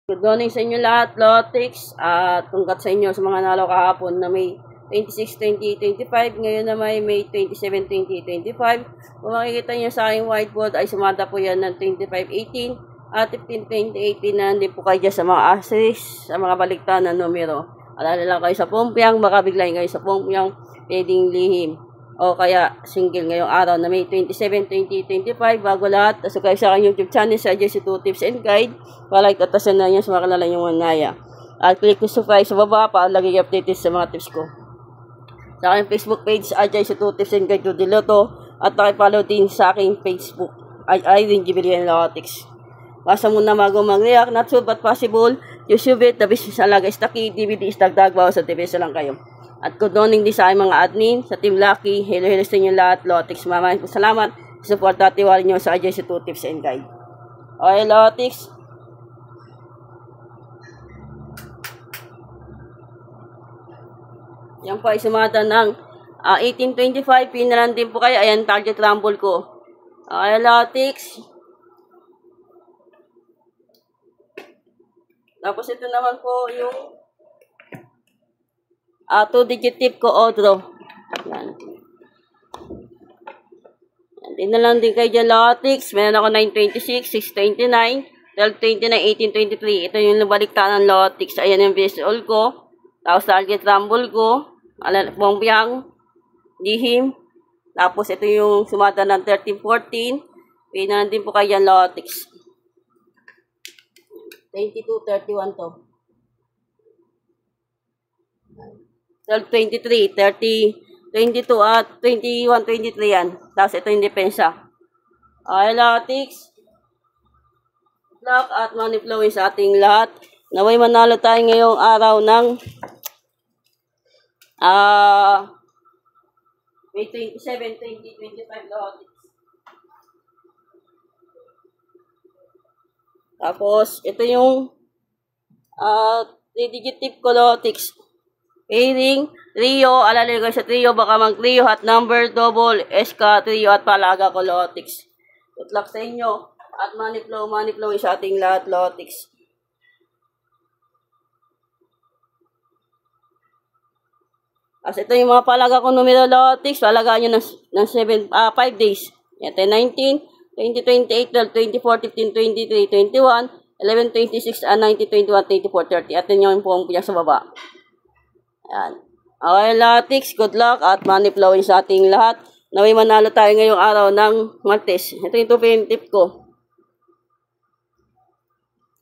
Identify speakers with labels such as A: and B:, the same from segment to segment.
A: Good morning sa inyo lahat, Lotix. At tungkat sa inyo sa mga nalo kahapon na May 26, 2025. Ngayon na May 27, 2025. Kung makikita nyo sa aking whiteboard ay sumata po yan ng 2518 at 15, 2018 na hindi po kayo dyan sa mga asterisk, sa mga balikta na numero. Alala lang kayo sa pumpyang, baka biglayin kayo sa pumpyang, pwedeng lihim. O kaya single ngayong araw na May 27, 2025. Bago lahat, tasok kayo sa aking YouTube channel sa Jesse 2 Tips and Guide. Palike at tasan na nyo sa mga kalala nyo manaya. At click to subscribe sa baba para lagi updated sa mga tips ko. Sa aking Facebook page, Jesse 2 Tips and Guide to Diloto. At pakipollow din sa aking Facebook, Irene Gibilian Lotix. Basta muna bago mag-react, not so but possible. YouTube it, the business alaga is the key, DVD is dagdag, bawa sa TV lang kayo. At good morning din sa aking mga admin, sa Team Lucky. Hello sa inyo lahat, Lotix. Maraming salamat sa support at tiwala nyo sa Jesse 2 Tips and Guide. Okay, Lotix. Yan po ay sumata ng 1825. Pinalan din po kayo. Ayan, target rumble ko. Okay, Lotix. Tapos ito naman po yung 2-digit tip ko, Odro. Yan. Yan na lang din kayo dyan, Lotix. Meron ako 926, 629, 1229, 1823. Ito yung nabaliktaan ng Lotix. Ayan yung visual ko. Tapos target rumble ko. Pongpyang. Lihim. Tapos ito yung sumata ng 1314. Pinalan din po kayo dyan, Lotix. 2231 to. 1223, 30, 22 at 21, 23 yan. Tapos ito yung depensa. Okay, Lotix. Luck at money flowing sa ating lahat. Naway manalo tayo ngayong araw ng May 27, 2025, Lotix. Tapos, ito yung 3-digit tip ko, Lotix. Pairing, trio, alalagay ko sa trio, baka mag-trio, hot number, double, SK, trio, at palaga ko, Lotix. Good luck sa inyo. At money flow sa ating lahat, Lotix. As ito yung mga palaga ko numero, Lotix. Palagaan nyo ng 5 days. Yan, 10, 19, 20, 28, 12, 24, 15, 23, 21, 11, 26, 90, 21, 24, 30. At yun yung pumpya sa baba. Ayan. Okay, Lotix. Good luck at money flowing sa ating lahat. Naway manalo tayo ngayong araw ng Martes. Ito yung 2 tip ko.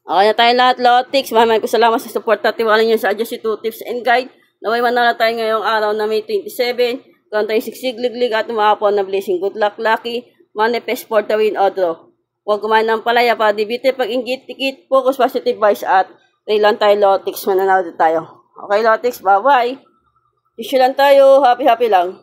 A: Okay na tayo lahat, Lotix. Maraming salamat sa support at tiwala nyo sa Jesse 2 Tips and Guide. Naway manalo tayo ngayong araw na May 27. Kung tayo siglig at umahapon na blessing. Good luck, Lucky. Manifest for the win, Odro. Huwag kumain ng palaya para dibite pag-ingit, tikit, focus, positive vibes at lang tayo, Lotix. Mananalo tayo. Okay, Lotix. Bye-bye. Issue lang tayo. Happy lang.